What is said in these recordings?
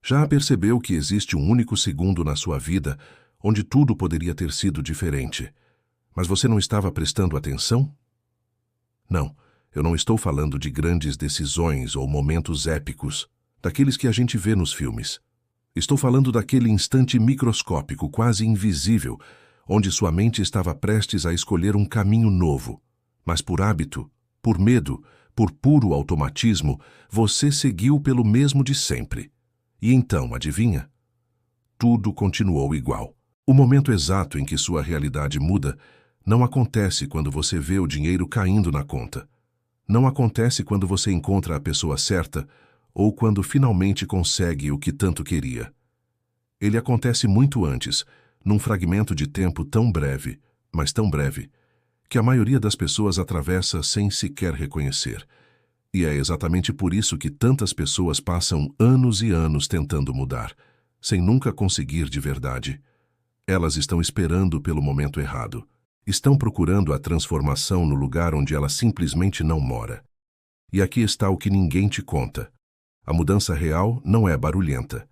Já percebeu que existe um único segundo na sua vida onde tudo poderia ter sido diferente, mas você não estava prestando atenção? Não, eu não estou falando de grandes decisões ou momentos épicos, daqueles que a gente vê nos filmes. Estou falando daquele instante microscópico, quase invisível, onde sua mente estava prestes a escolher um caminho novo. Mas por hábito, por medo, por puro automatismo, você seguiu pelo mesmo de sempre. E então, adivinha? Tudo continuou igual. O momento exato em que sua realidade muda não acontece quando você vê o dinheiro caindo na conta. Não acontece quando você encontra a pessoa certa ou quando finalmente consegue o que tanto queria. Ele acontece muito antes, num fragmento de tempo tão breve, mas tão breve, que a maioria das pessoas atravessa sem sequer reconhecer. E é exatamente por isso que tantas pessoas passam anos e anos tentando mudar, sem nunca conseguir de verdade. Elas estão esperando pelo momento errado. Estão procurando a transformação no lugar onde ela simplesmente não mora. E aqui está o que ninguém te conta. A mudança real não é barulhenta.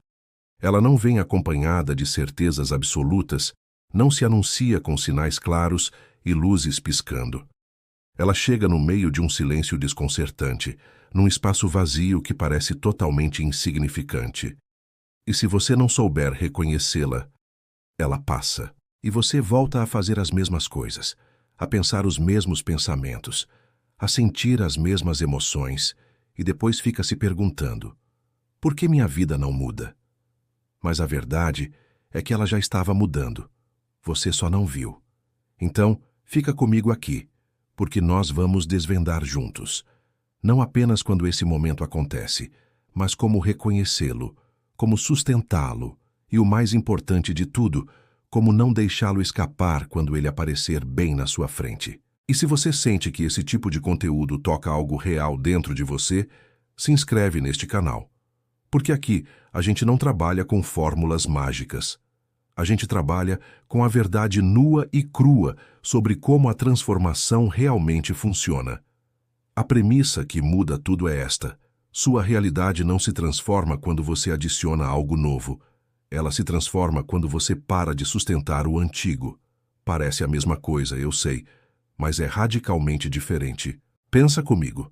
Ela não vem acompanhada de certezas absolutas, não se anuncia com sinais claros e luzes piscando. Ela chega no meio de um silêncio desconcertante, num espaço vazio que parece totalmente insignificante. E se você não souber reconhecê-la, ela passa. E você volta a fazer as mesmas coisas, a pensar os mesmos pensamentos, a sentir as mesmas emoções, e depois fica se perguntando: por que minha vida não muda? Mas a verdade é que ela já estava mudando. Você só não viu. Então, fica comigo aqui, porque nós vamos desvendar juntos. Não apenas quando esse momento acontece, mas como reconhecê-lo, como sustentá-lo, e o mais importante de tudo, como não deixá-lo escapar quando ele aparecer bem na sua frente. E se você sente que esse tipo de conteúdo toca algo real dentro de você, se inscreve neste canal. Porque aqui a gente não trabalha com fórmulas mágicas. A gente trabalha com a verdade nua e crua sobre como a transformação realmente funciona. A premissa que muda tudo é esta: sua realidade não se transforma quando você adiciona algo novo. Ela se transforma quando você para de sustentar o antigo. Parece a mesma coisa, eu sei, mas é radicalmente diferente. Pensa comigo.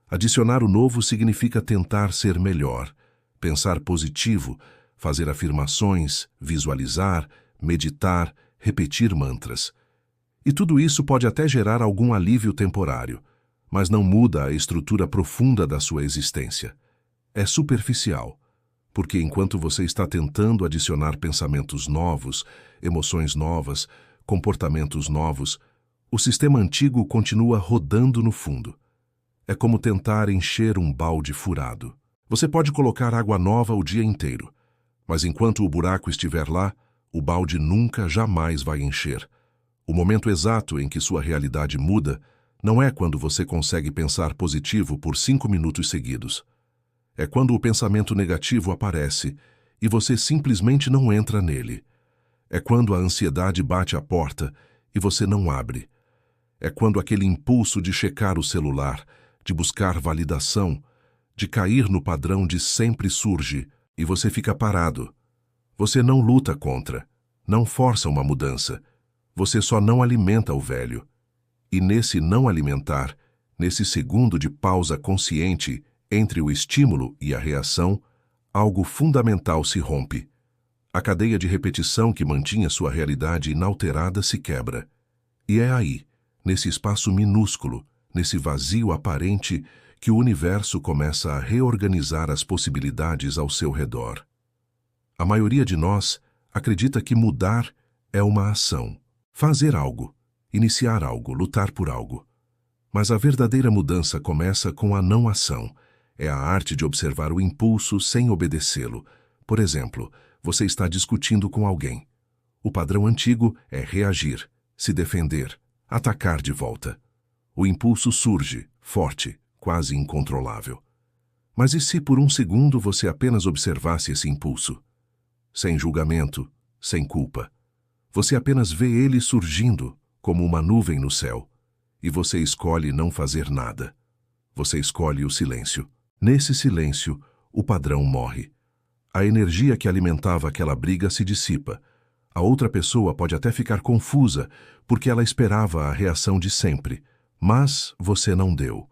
Adicionar o novo significa tentar ser melhor, pensar positivo, fazer afirmações, visualizar, meditar, repetir mantras. E tudo isso pode até gerar algum alívio temporário, mas não muda a estrutura profunda da sua existência. É superficial. Porque enquanto você está tentando adicionar pensamentos novos, emoções novas, comportamentos novos, o sistema antigo continua rodando no fundo. É como tentar encher um balde furado. Você pode colocar água nova o dia inteiro, mas enquanto o buraco estiver lá, o balde nunca jamais vai encher. O momento exato em que sua realidade muda não é quando você consegue pensar positivo por 5 minutos seguidos. É quando o pensamento negativo aparece e você simplesmente não entra nele. É quando a ansiedade bate à porta e você não abre. É quando aquele impulso de checar o celular, de buscar validação, de cair no padrão de sempre surge e você fica parado. Você não luta contra, não força uma mudança. Você só não alimenta o velho. E nesse não alimentar, nesse segundo de pausa consciente, entre o estímulo e a reação, algo fundamental se rompe. A cadeia de repetição que mantinha sua realidade inalterada se quebra. E é aí, nesse espaço minúsculo, nesse vazio aparente, que o universo começa a reorganizar as possibilidades ao seu redor. A maioria de nós acredita que mudar é uma ação, fazer algo, iniciar algo, lutar por algo. Mas a verdadeira mudança começa com a não ação. É a arte de observar o impulso sem obedecê-lo. Por exemplo, você está discutindo com alguém. O padrão antigo é reagir, se defender, atacar de volta. O impulso surge, forte, quase incontrolável. Mas e se por um segundo você apenas observasse esse impulso? Sem julgamento, sem culpa. Você apenas vê ele surgindo, como uma nuvem no céu. E você escolhe não fazer nada. Você escolhe o silêncio. Nesse silêncio, o padrão morre. A energia que alimentava aquela briga se dissipa. A outra pessoa pode até ficar confusa, porque ela esperava a reação de sempre. Mas você não deu.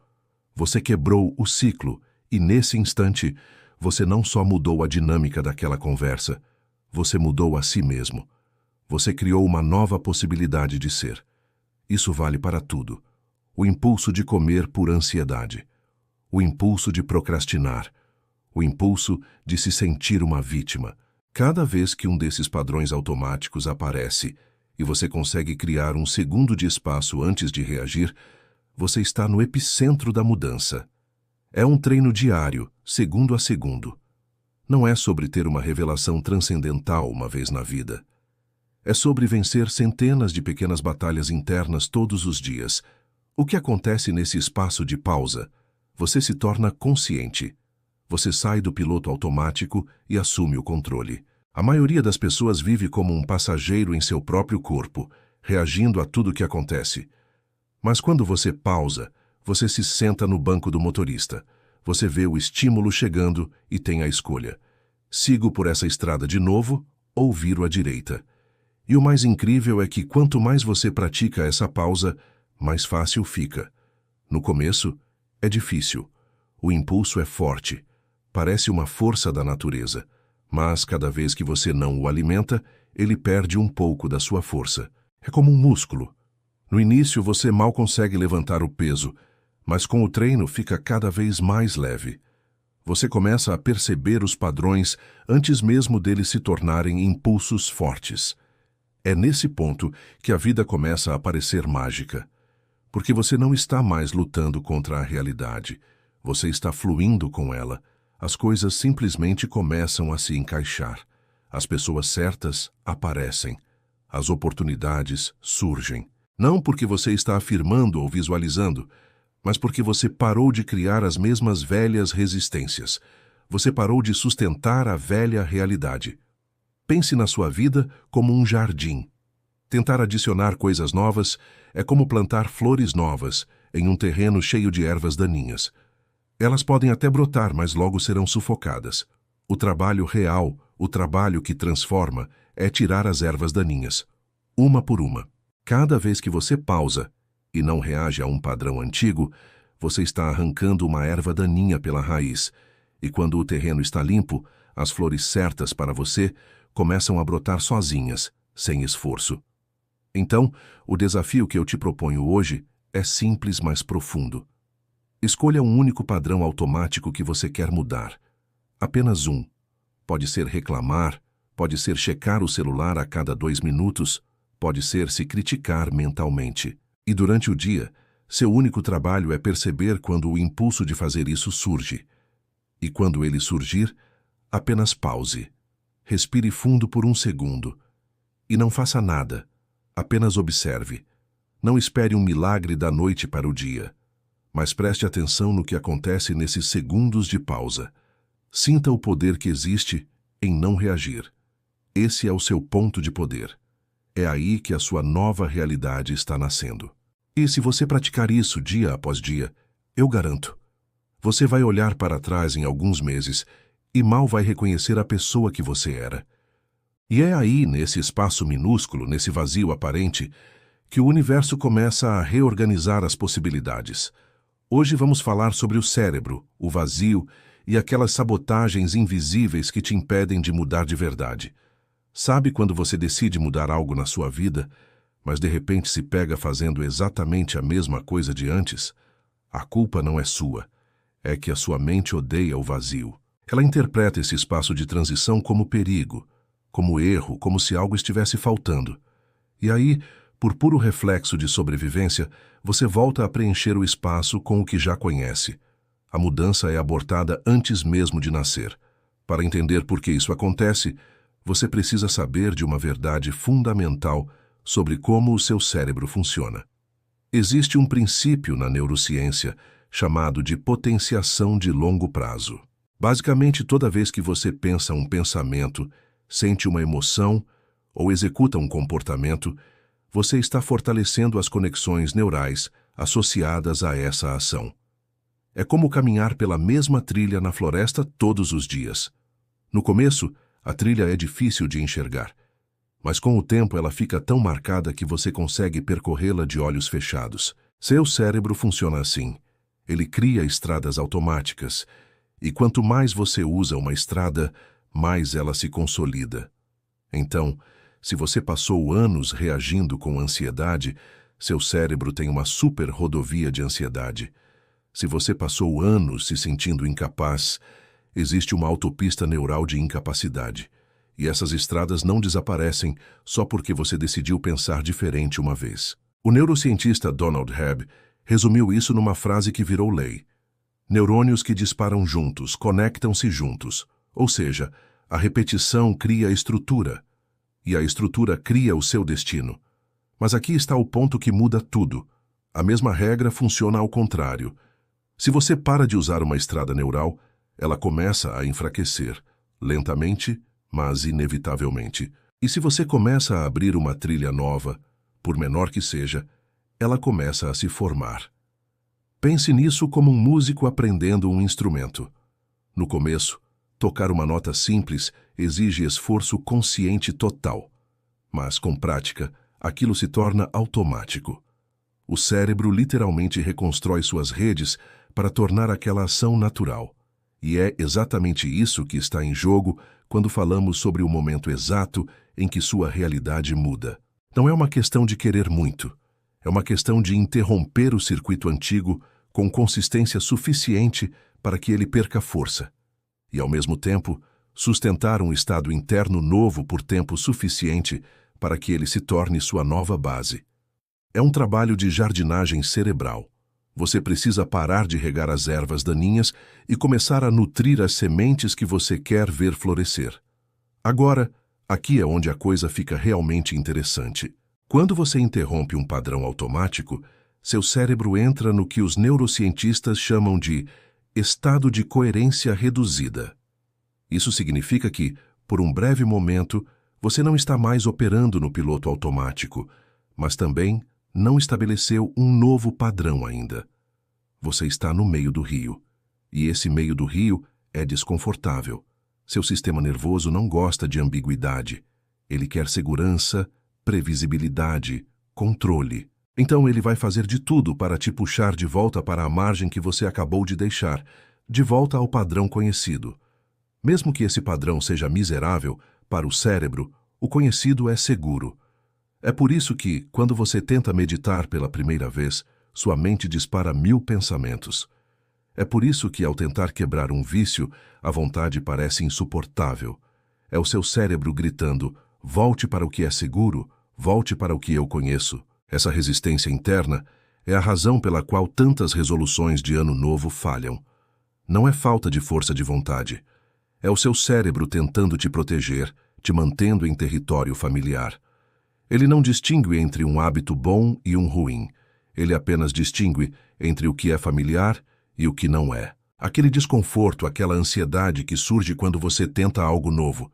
Você quebrou o ciclo e, nesse instante, você não só mudou a dinâmica daquela conversa, você mudou a si mesmo. Você criou uma nova possibilidade de ser. Isso vale para tudo. O impulso de comer por ansiedade. O impulso de procrastinar. O impulso de se sentir uma vítima. Cada vez que um desses padrões automáticos aparece e você consegue criar um segundo de espaço antes de reagir, você está no epicentro da mudança. É um treino diário, segundo a segundo. Não é sobre ter uma revelação transcendental uma vez na vida. É sobre vencer centenas de pequenas batalhas internas todos os dias. O que acontece nesse espaço de pausa? Você se torna consciente. Você sai do piloto automático e assume o controle. A maioria das pessoas vive como um passageiro em seu próprio corpo, reagindo a tudo o que acontece. Mas quando você pausa, você se senta no banco do motorista. Você vê o estímulo chegando e tem a escolha. Sigo por essa estrada de novo ou viro à direita. E o mais incrível é que quanto mais você pratica essa pausa, mais fácil fica. No começo, é difícil. O impulso é forte. Parece uma força da natureza. Mas cada vez que você não o alimenta, ele perde um pouco da sua força. É como um músculo. No início você mal consegue levantar o peso, mas com o treino fica cada vez mais leve. Você começa a perceber os padrões antes mesmo deles se tornarem impulsos fortes. É nesse ponto que a vida começa a parecer mágica. Porque você não está mais lutando contra a realidade. Você está fluindo com ela. As coisas simplesmente começam a se encaixar. As pessoas certas aparecem. As oportunidades surgem. Não porque você está afirmando ou visualizando, mas porque você parou de criar as mesmas velhas resistências. Você parou de sustentar a velha realidade. Pense na sua vida como um jardim. Tentar adicionar coisas novas é como plantar flores novas em um terreno cheio de ervas daninhas. Elas podem até brotar, mas logo serão sufocadas. O trabalho real, o trabalho que transforma, é tirar as ervas daninhas, uma por uma. Cada vez que você pausa e não reage a um padrão antigo, você está arrancando uma erva daninha pela raiz. E quando o terreno está limpo, as flores certas para você começam a brotar sozinhas, sem esforço. Então, o desafio que eu te proponho hoje é simples, mas profundo. Escolha um único padrão automático que você quer mudar. Apenas um. Pode ser reclamar, pode ser checar o celular a cada 2 minutos, pode ser se criticar mentalmente. E durante o dia, seu único trabalho é perceber quando o impulso de fazer isso surge. E quando ele surgir, apenas pause. Respire fundo por 1 segundo. E não faça nada. Apenas observe. Não espere um milagre da noite para o dia. Mas preste atenção no que acontece nesses segundos de pausa. Sinta o poder que existe em não reagir. Esse é o seu ponto de poder. É aí que a sua nova realidade está nascendo. E se você praticar isso dia após dia, eu garanto, você vai olhar para trás em alguns meses e mal vai reconhecer a pessoa que você era. E é aí, nesse espaço minúsculo, nesse vazio aparente, que o universo começa a reorganizar as possibilidades. Hoje vamos falar sobre o cérebro, o vazio e aquelas sabotagens invisíveis que te impedem de mudar de verdade. Sabe quando você decide mudar algo na sua vida, mas de repente se pega fazendo exatamente a mesma coisa de antes? A culpa não é sua. É que a sua mente odeia o vazio. Ela interpreta esse espaço de transição como perigo, como erro, como se algo estivesse faltando. E aí, por puro reflexo de sobrevivência, você volta a preencher o espaço com o que já conhece. A mudança é abortada antes mesmo de nascer. Para entender por que isso acontece, você precisa saber de uma verdade fundamental sobre como o seu cérebro funciona. Existe um princípio na neurociência chamado de potenciação de longo prazo. Basicamente, toda vez que você pensa um pensamento, sente uma emoção ou executa um comportamento, você está fortalecendo as conexões neurais associadas a essa ação. É como caminhar pela mesma trilha na floresta todos os dias. No começo, a trilha é difícil de enxergar, mas com o tempo ela fica tão marcada que você consegue percorrê-la de olhos fechados. Seu cérebro funciona assim. Ele cria estradas automáticas, e quanto mais você usa uma estrada, mais ela se consolida. Então, se você passou anos reagindo com ansiedade, seu cérebro tem uma super rodovia de ansiedade. Se você passou anos se sentindo incapaz, existe uma autopista neural de incapacidade. E essas estradas não desaparecem só porque você decidiu pensar diferente uma vez. O neurocientista Donald Hebb resumiu isso numa frase que virou lei. Neurônios que disparam juntos, conectam-se juntos. Ou seja, a repetição cria a estrutura, e a estrutura cria o seu destino. Mas aqui está o ponto que muda tudo. A mesma regra funciona ao contrário. Se você para de usar uma estrada neural, ela começa a enfraquecer, lentamente, mas inevitavelmente. E se você começa a abrir uma trilha nova, por menor que seja, ela começa a se formar. Pense nisso como um músico aprendendo um instrumento. No começo, tocar uma nota simples exige esforço consciente total. Mas, com prática, aquilo se torna automático. O cérebro literalmente reconstrói suas redes para tornar aquela ação natural. E é exatamente isso que está em jogo quando falamos sobre o momento exato em que sua realidade muda. Não é uma questão de querer muito. É uma questão de interromper o circuito antigo com consistência suficiente para que ele perca força. E, ao mesmo tempo, sustentar um estado interno novo por tempo suficiente para que ele se torne sua nova base. É um trabalho de jardinagem cerebral. Você precisa parar de regar as ervas daninhas e começar a nutrir as sementes que você quer ver florescer. Agora, aqui é onde a coisa fica realmente interessante. Quando você interrompe um padrão automático, seu cérebro entra no que os neurocientistas chamam de estado de coerência reduzida. Isso significa que, por um breve momento, você não está mais operando no piloto automático, mas também não estabeleceu um novo padrão ainda. Você está no meio do rio, e esse meio do rio é desconfortável. Seu sistema nervoso não gosta de ambiguidade. Ele quer segurança, previsibilidade, controle. Então ele vai fazer de tudo para te puxar de volta para a margem que você acabou de deixar, de volta ao padrão conhecido. Mesmo que esse padrão seja miserável, para o cérebro, o conhecido é seguro. É por isso que, quando você tenta meditar pela primeira vez, sua mente dispara 1000 pensamentos. É por isso que, ao tentar quebrar um vício, a vontade parece insuportável. É o seu cérebro gritando: volte para o que é seguro, volte para o que eu conheço. Essa resistência interna é a razão pela qual tantas resoluções de ano novo falham. Não é falta de força de vontade. É o seu cérebro tentando te proteger, te mantendo em território familiar. Ele não distingue entre um hábito bom e um ruim. Ele apenas distingue entre o que é familiar e o que não é. Aquele desconforto, aquela ansiedade que surge quando você tenta algo novo,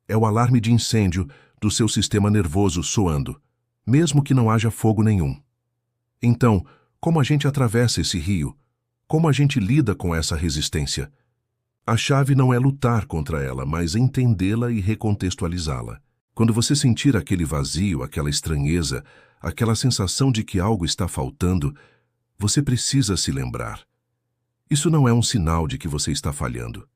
é o alarme de incêndio do seu sistema nervoso soando, mesmo que não haja fogo nenhum. Então, como a gente atravessa esse rio? Como a gente lida com essa resistência? A chave não é lutar contra ela, mas entendê-la e recontextualizá-la. Quando você sentir aquele vazio, aquela estranheza, aquela sensação de que algo está faltando, você precisa se lembrar. Isso não é um sinal de que você está falhando.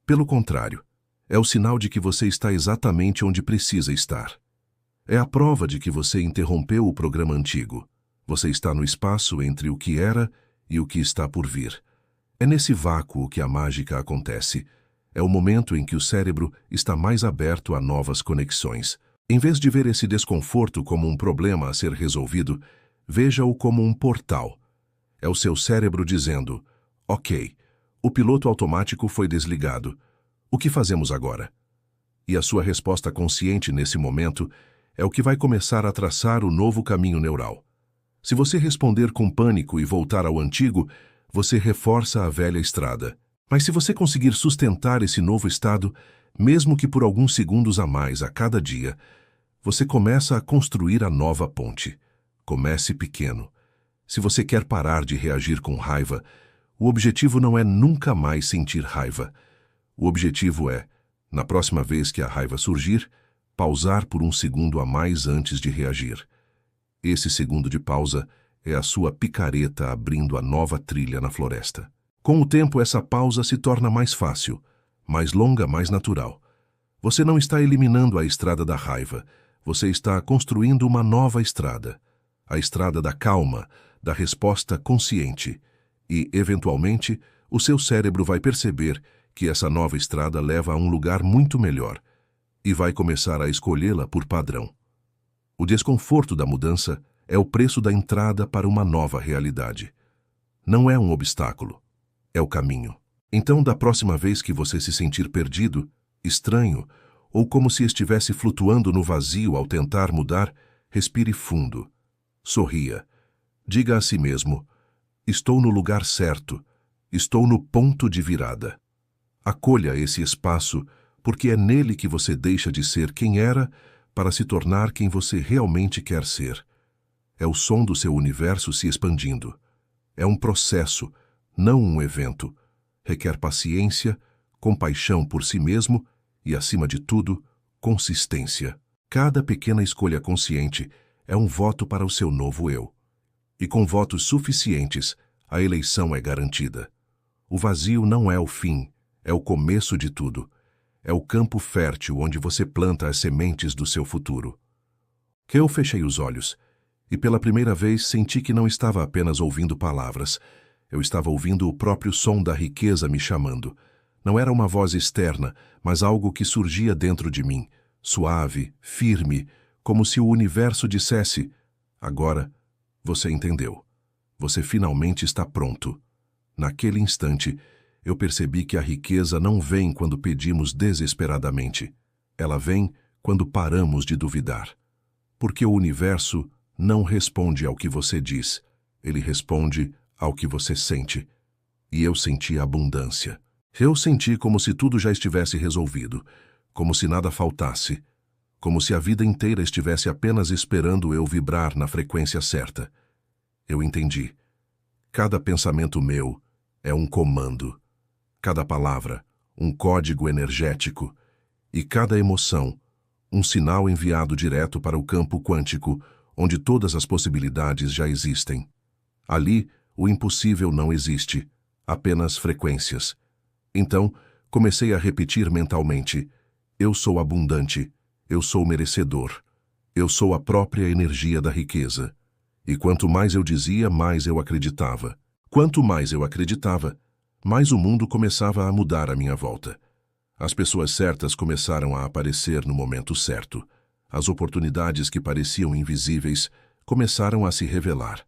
Pelo contrário, é o sinal de que você está exatamente onde precisa estar. É a prova de que você interrompeu o programa antigo. Você está no espaço entre o que era e o que está por vir. É nesse vácuo que a mágica acontece. É o momento em que o cérebro está mais aberto a novas conexões. Em vez de ver esse desconforto como um problema a ser resolvido, veja-o como um portal. É o seu cérebro dizendo: ok, o piloto automático foi desligado. O que fazemos agora? E a sua resposta consciente nesse momento é o que vai começar a traçar o novo caminho neural. Se você responder com pânico e voltar ao antigo, você reforça a velha estrada. Mas se você conseguir sustentar esse novo estado, mesmo que por alguns segundos a mais a cada dia, você começa a construir a nova ponte. Comece pequeno. Se você quer parar de reagir com raiva, o objetivo não é nunca mais sentir raiva. O objetivo é, Na próxima vez que a raiva surgir, pausar por um segundo a mais antes de reagir. Esse segundo de pausa é a sua picareta abrindo a nova trilha na floresta. Com o tempo, essa pausa se torna mais fácil, mais longa, mais natural. Você não está eliminando a estrada da raiva, você está construindo uma nova estrada. A estrada da calma, da resposta consciente. E, eventualmente, o seu cérebro vai perceber que essa nova estrada leva a um lugar muito melhor e vai começar a escolhê-la por padrão. O desconforto da mudança é o preço da entrada para uma nova realidade. Não é um obstáculo, é o caminho. Então, da próxima vez que você se sentir perdido, estranho, ou como se estivesse flutuando no vazio ao tentar mudar, respire fundo. Sorria. Diga a si mesmo: estou no lugar certo, estou no ponto de virada. Acolha esse espaço, porque é nele que você deixa de ser quem era para se tornar quem você realmente quer ser. É o som do seu universo se expandindo. É um processo, não um evento. Requer paciência, compaixão por si mesmo e, acima de tudo, consistência. Cada pequena escolha consciente é um voto para o seu novo eu. E com votos suficientes, a eleição é garantida. O vazio não é o fim, é o começo de tudo. É o campo fértil onde você planta as sementes do seu futuro. Eu fechei os olhos e pela primeira vez senti que não estava apenas ouvindo palavras. Eu estava ouvindo o próprio som da riqueza me chamando. Não era uma voz externa, mas algo que surgia dentro de mim, suave, firme, como se o universo dissesse: agora você entendeu. Você finalmente está pronto. Naquele instante, eu percebi que a riqueza não vem quando pedimos desesperadamente. Ela vem quando paramos de duvidar. Porque o universo não responde ao que você diz, ele responde ao que você sente. E eu senti abundância. Eu senti como se tudo já estivesse resolvido, como se nada faltasse, como se a vida inteira estivesse apenas esperando eu vibrar na frequência certa. Eu entendi. Cada pensamento meu é um comando. Cada palavra, um código energético. E cada emoção, um sinal enviado direto para o campo quântico, onde todas as possibilidades já existem. Ali, o impossível não existe, apenas frequências. Então, comecei a repetir mentalmente: eu sou abundante, eu sou merecedor, eu sou a própria energia da riqueza. E quanto mais eu dizia, mais eu acreditava. Quanto mais eu acreditava, mais o mundo começava a mudar à minha volta. As pessoas certas começaram a aparecer no momento certo. As oportunidades que pareciam invisíveis começaram a se revelar.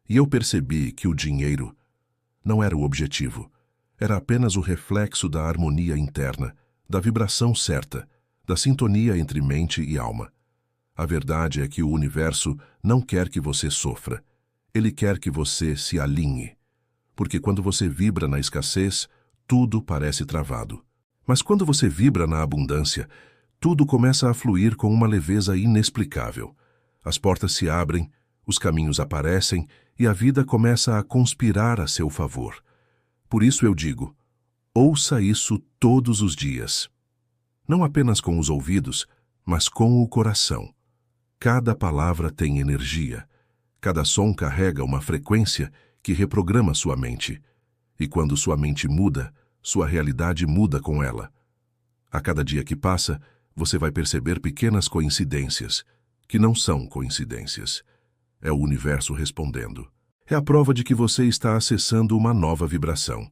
E eu percebi que o dinheiro não era o objetivo. Era apenas o reflexo da harmonia interna, da vibração certa, da sintonia entre mente e alma. A verdade é que o universo não quer que você sofra. Ele quer que você se alinhe. Porque quando você vibra na escassez, tudo parece travado. Mas quando você vibra na abundância, tudo começa a fluir com uma leveza inexplicável. As portas se abrem, os caminhos aparecem e a vida começa a conspirar a seu favor. Por isso eu digo: ouça isso todos os dias. Não apenas com os ouvidos, mas com o coração. Cada palavra tem energia. Cada som carrega uma frequência que reprograma sua mente. E quando sua mente muda, sua realidade muda com ela. A cada dia que passa, você vai perceber pequenas coincidências, que não são coincidências. É o universo respondendo. É a prova de que você está acessando uma nova vibração.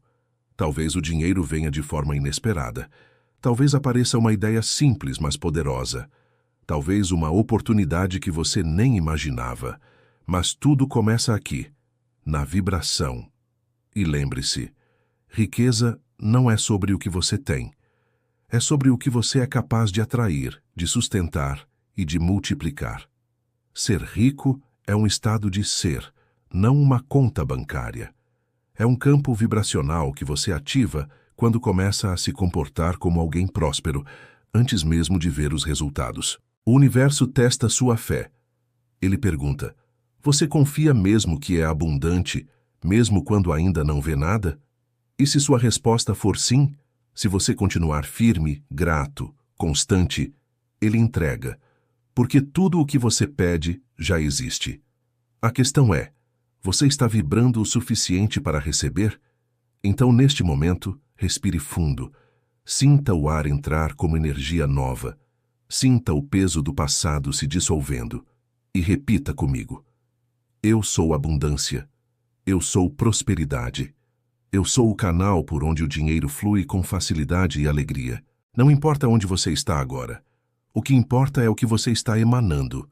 Talvez o dinheiro venha de forma inesperada. Talvez apareça uma ideia simples, mas poderosa. Talvez uma oportunidade que você nem imaginava. Mas tudo começa aqui, na vibração. E lembre-se, riqueza não é sobre o que você tem. É sobre o que você é capaz de atrair, de sustentar e de multiplicar. Ser rico é um estado de ser, não uma conta bancária. É um campo vibracional que você ativa quando começa a se comportar como alguém próspero, antes mesmo de ver os resultados. O universo testa sua fé. Ele pergunta: você confia mesmo que é abundante, mesmo quando ainda não vê nada? E se sua resposta for sim, Se você continuar firme, grato, constante, ele entrega, porque tudo o que você pede já existe. A questão é, você está vibrando o suficiente para receber? Então, neste momento, respire fundo. Sinta o ar entrar como energia nova. Sinta o peso do passado se dissolvendo. E repita comigo. Eu sou abundância. Eu sou prosperidade. Eu sou o canal por onde o dinheiro flui com facilidade e alegria. Não importa onde você está agora. O que importa é o que você está emanando.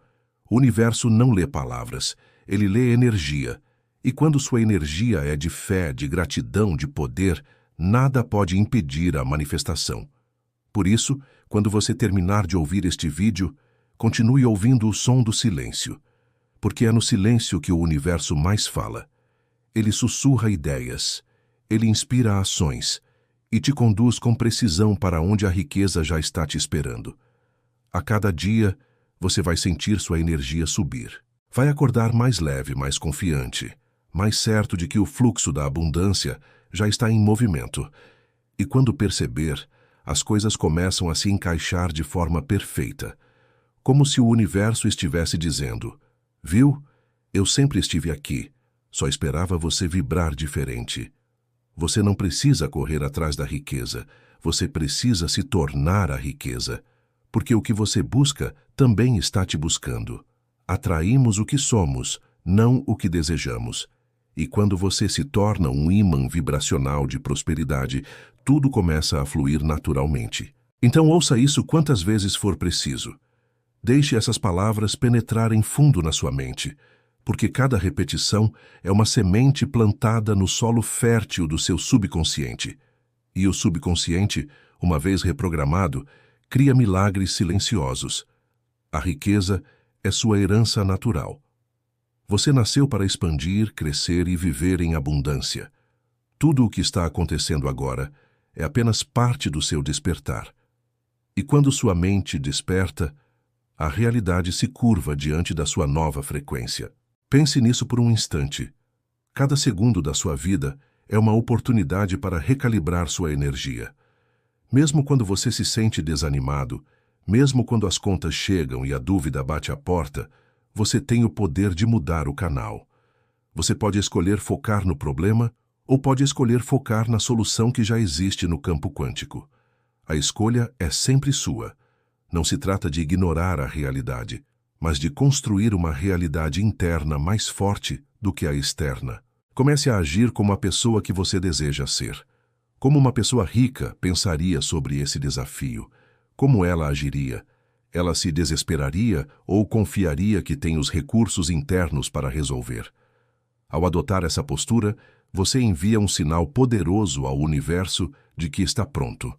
O universo não lê palavras, ele lê energia. E quando sua energia é de fé, de gratidão, de poder, nada pode impedir a manifestação. Por isso, quando você terminar de ouvir este vídeo, continue ouvindo o som do silêncio, porque é no silêncio que o universo mais fala. Ele sussurra ideias, ele inspira ações e te conduz com precisão para onde a riqueza já está te esperando. A cada dia, você vai sentir sua energia subir. Vai acordar mais leve, mais confiante, mais certo de que o fluxo da abundância já está em movimento. E quando perceber, as coisas começam a se encaixar de forma perfeita, como se o universo estivesse dizendo: viu? Eu sempre estive aqui, só esperava você vibrar diferente. Você não precisa correr atrás da riqueza, você precisa se tornar a riqueza, porque o que você busca também está te buscando. Atraímos o que somos, não o que desejamos. E quando você se torna um ímã vibracional de prosperidade, tudo começa a fluir naturalmente. Então ouça isso quantas vezes for preciso. Deixe essas palavras penetrarem fundo na sua mente, porque cada repetição é uma semente plantada no solo fértil do seu subconsciente. E o subconsciente, uma vez reprogramado, cria milagres silenciosos. A riqueza é sua herança natural. Você nasceu para expandir, crescer e viver em abundância. Tudo o que está acontecendo agora é apenas parte do seu despertar. E quando sua mente desperta, a realidade se curva diante da sua nova frequência. Pense nisso por um instante. Cada segundo da sua vida é uma oportunidade para recalibrar sua energia. Mesmo quando você se sente desanimado, mesmo quando as contas chegam e a dúvida bate à porta, você tem o poder de mudar o canal. Você pode escolher focar no problema ou pode escolher focar na solução que já existe no campo quântico. A escolha é sempre sua. Não se trata de ignorar a realidade, mas de construir uma realidade interna mais forte do que a externa. Comece a agir como a pessoa que você deseja ser. Como uma pessoa rica pensaria sobre esse desafio? Como ela agiria? Ela se desesperaria ou confiaria que tem os recursos internos para resolver? Ao adotar essa postura, você envia um sinal poderoso ao universo de que está pronto.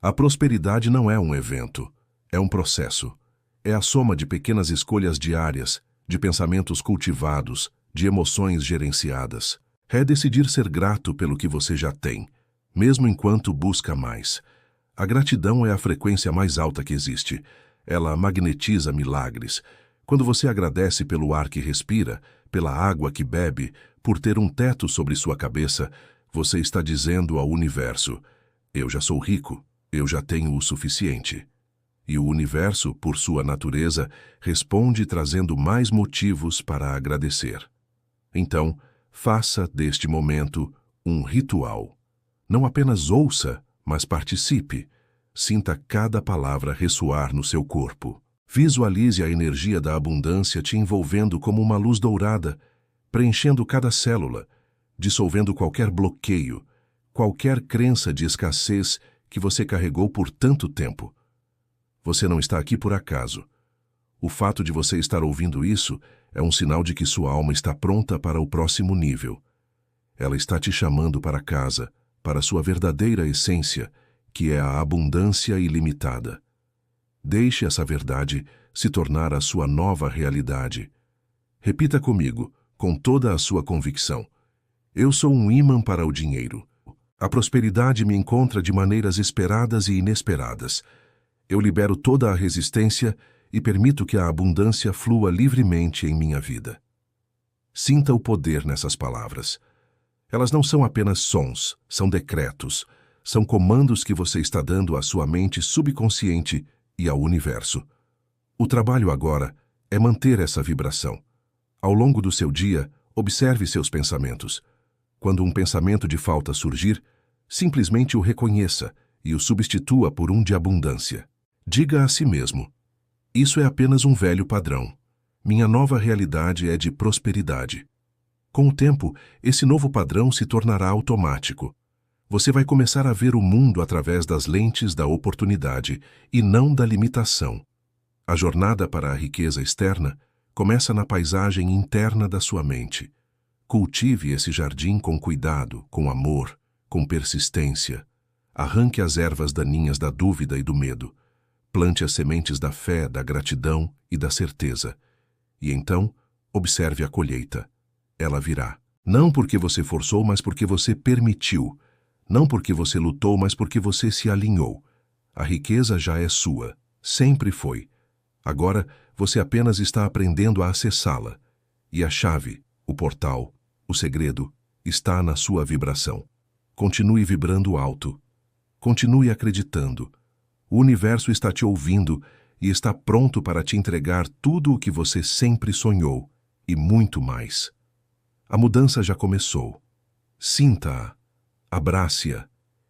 A prosperidade não é um evento, é um processo. É a soma de pequenas escolhas diárias, de pensamentos cultivados, de emoções gerenciadas. É decidir ser grato pelo que você já tem, mesmo enquanto busca mais. A gratidão é a frequência mais alta que existe. Ela magnetiza milagres. Quando você agradece pelo ar que respira, pela água que bebe, por ter um teto sobre sua cabeça, você está dizendo ao universo: eu já sou rico, eu já tenho o suficiente. E o universo, por sua natureza, responde trazendo mais motivos para agradecer. Então, faça deste momento um ritual. Não apenas ouça, mas participe. Sinta cada palavra ressoar no seu corpo. Visualize a energia da abundância te envolvendo como uma luz dourada, preenchendo cada célula, dissolvendo qualquer bloqueio, qualquer crença de escassez que você carregou por tanto tempo. Você não está aqui por acaso. O fato de você estar ouvindo isso é um sinal de que sua alma está pronta para o próximo nível. Ela está te chamando para casa, para sua verdadeira essência, que é a abundância ilimitada. Deixe essa verdade se tornar a sua nova realidade. Repita comigo, com toda a sua convicção: eu sou um ímã para o dinheiro. A prosperidade me encontra de maneiras esperadas e inesperadas. Eu libero toda a resistência e permito que a abundância flua livremente em minha vida. Sinta o poder nessas palavras. Elas não são apenas sons, são decretos. São comandos que você está dando à sua mente subconsciente e ao universo. O trabalho agora é manter essa vibração. Ao longo do seu dia, observe seus pensamentos. Quando um pensamento de falta surgir, simplesmente o reconheça e o substitua por um de abundância. Diga a si mesmo: isso é apenas um velho padrão. Minha nova realidade é de prosperidade. Com o tempo, esse novo padrão se tornará automático. Você vai começar a ver o mundo através das lentes da oportunidade e não da limitação. A jornada para a riqueza externa começa na paisagem interna da sua mente. Cultive esse jardim com cuidado, com amor, com persistência. Arranque as ervas daninhas da dúvida e do medo. Plante as sementes da fé, da gratidão e da certeza. E então, observe a colheita. Ela virá. Não porque você forçou, mas porque você permitiu. Não porque você lutou, mas porque você se alinhou. A riqueza já é sua. Sempre foi. Agora, você apenas está aprendendo a acessá-la. E a chave, o portal, o segredo, está na sua vibração. Continue vibrando alto. Continue acreditando. O universo está te ouvindo e está pronto para te entregar tudo o que você sempre sonhou, e muito mais. A mudança já começou. Sinta-a, abrace-a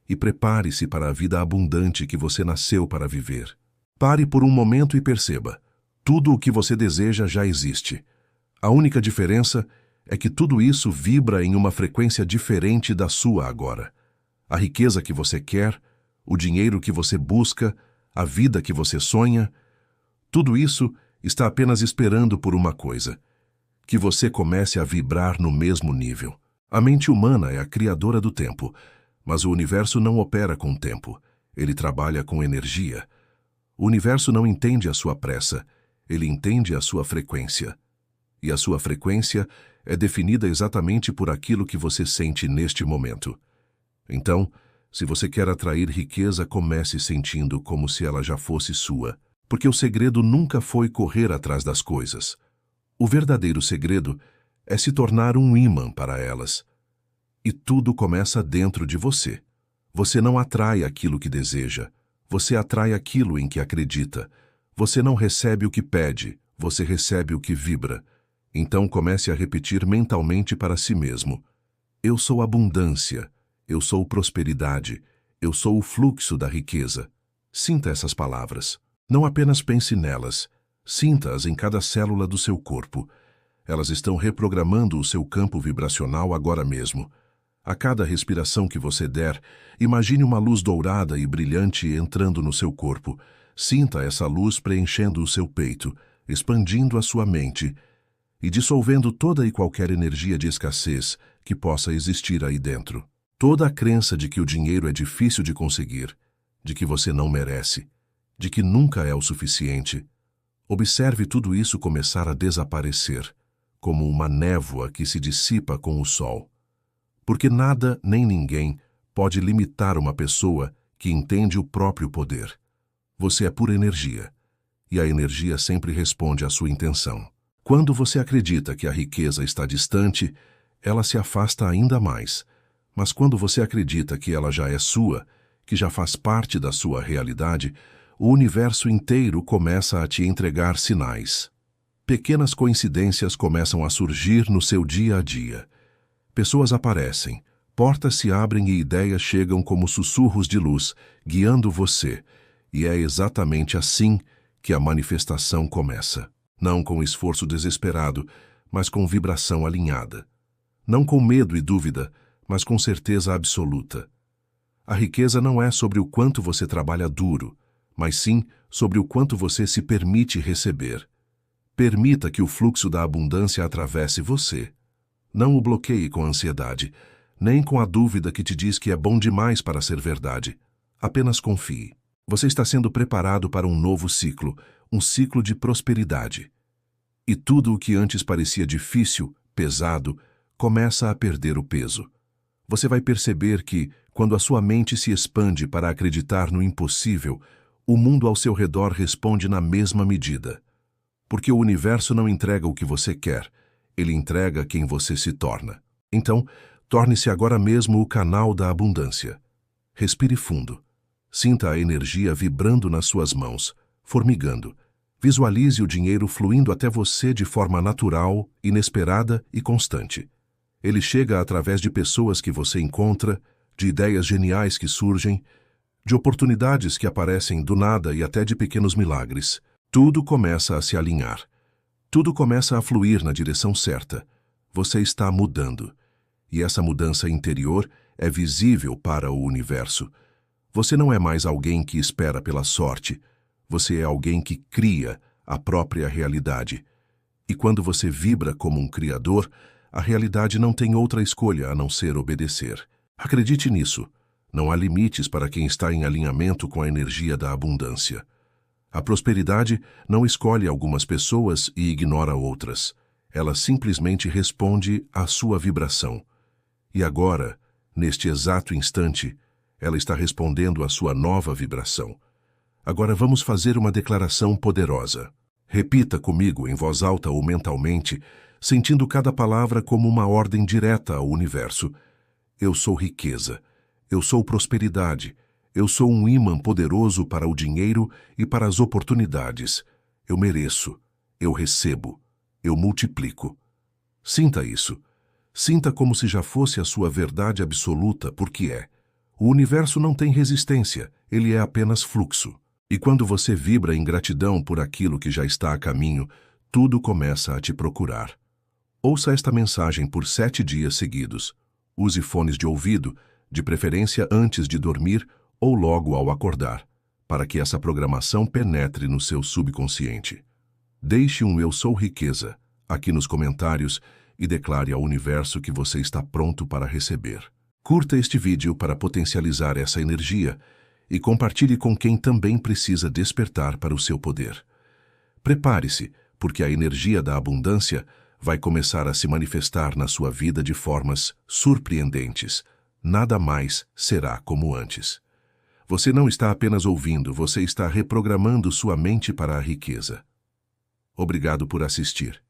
e prepare-se para a vida abundante que você nasceu para viver. Pare por um momento e perceba: tudo o que você deseja já existe. A única diferença é que tudo isso vibra em uma frequência diferente da sua agora. A riqueza que você quer, o dinheiro que você busca, a vida que você sonha, tudo isso está apenas esperando por uma coisa: que você comece a vibrar no mesmo nível. A mente humana é a criadora do tempo, mas o universo não opera com tempo. Ele trabalha com energia. O universo não entende a sua pressa, ele entende a sua frequência. E a sua frequência é definida exatamente por aquilo que você sente neste momento. Então, se você quer atrair riqueza, comece sentindo como se ela já fosse sua, porque o segredo nunca foi correr atrás das coisas. O verdadeiro segredo é se tornar um ímã para elas. E tudo começa dentro de você. Você não atrai aquilo que deseja, você atrai aquilo em que acredita. Você não recebe o que pede, você recebe o que vibra. Então comece a repetir mentalmente para si mesmo: eu sou abundância, eu sou prosperidade, eu sou o fluxo da riqueza. Sinta essas palavras. Não apenas pense nelas, sinta-as em cada célula do seu corpo. Elas estão reprogramando o seu campo vibracional agora mesmo. A cada respiração que você der, imagine uma luz dourada e brilhante entrando no seu corpo. Sinta essa luz preenchendo o seu peito, expandindo a sua mente e dissolvendo toda e qualquer energia de escassez que possa existir aí dentro. Toda a crença de que o dinheiro é difícil de conseguir, de que você não merece, de que nunca é o suficiente. Observe tudo isso começar a desaparecer, como uma névoa que se dissipa com o sol. Porque nada nem ninguém pode limitar uma pessoa que entende o próprio poder. Você é pura energia, e a energia sempre responde à sua intenção. Quando você acredita que a riqueza está distante, ela se afasta ainda mais. Mas quando você acredita que ela já é sua, que já faz parte da sua realidade, o universo inteiro começa a te entregar sinais. Pequenas coincidências começam a surgir no seu dia a dia. Pessoas aparecem, portas se abrem e ideias chegam como sussurros de luz, guiando você. E é exatamente assim que a manifestação começa. Não com esforço desesperado, mas com vibração alinhada. Não com medo e dúvida, mas com certeza absoluta. A riqueza não é sobre o quanto você trabalha duro, mas sim sobre o quanto você se permite receber. Permita que o fluxo da abundância atravesse você. Não o bloqueie com ansiedade, nem com a dúvida que te diz que é bom demais para ser verdade. Apenas confie. Você está sendo preparado para um novo ciclo, um ciclo de prosperidade. E tudo o que antes parecia difícil, pesado, começa a perder o peso. Você vai perceber que, quando a sua mente se expande para acreditar no impossível, o mundo ao seu redor responde na mesma medida. Porque o universo não entrega o que você quer, ele entrega quem você se torna. Então, torne-se agora mesmo o canal da abundância. Respire fundo. Sinta a energia vibrando nas suas mãos, formigando. Visualize o dinheiro fluindo até você de forma natural, inesperada e constante. Ele chega através de pessoas que você encontra, de ideias geniais que surgem, de oportunidades que aparecem do nada e até de pequenos milagres. Tudo começa a se alinhar. Tudo começa a fluir na direção certa. Você está mudando. E essa mudança interior é visível para o universo. Você não é mais alguém que espera pela sorte. Você é alguém que cria a própria realidade. E quando você vibra como um criador, a realidade não tem outra escolha a não ser obedecer. Acredite nisso. Não há limites para quem está em alinhamento com a energia da abundância. A prosperidade não escolhe algumas pessoas e ignora outras. Ela simplesmente responde à sua vibração. E agora, neste exato instante, ela está respondendo à sua nova vibração. Agora vamos fazer uma declaração poderosa. Repita comigo em voz alta ou mentalmente, sentindo cada palavra como uma ordem direta ao universo. Eu sou riqueza. Eu sou prosperidade. Eu sou um ímã poderoso para o dinheiro e para as oportunidades. Eu mereço. Eu recebo. Eu multiplico. Sinta isso. Sinta como se já fosse a sua verdade absoluta, porque é. O universo não tem resistência, ele é apenas fluxo. E quando você vibra em gratidão por aquilo que já está a caminho, tudo começa a te procurar. Ouça esta mensagem por 7 dias seguidos. Use fones de ouvido, de preferência antes de dormir ou logo ao acordar, para que essa programação penetre no seu subconsciente. Deixe um "Eu sou riqueza" aqui nos comentários e declare ao universo que você está pronto para receber. Curta este vídeo para potencializar essa energia e compartilhe com quem também precisa despertar para o seu poder. Prepare-se, porque a energia da abundância vai começar a se manifestar na sua vida de formas surpreendentes. Nada mais será como antes. Você não está apenas ouvindo, você está reprogramando sua mente para a riqueza. Obrigado por assistir.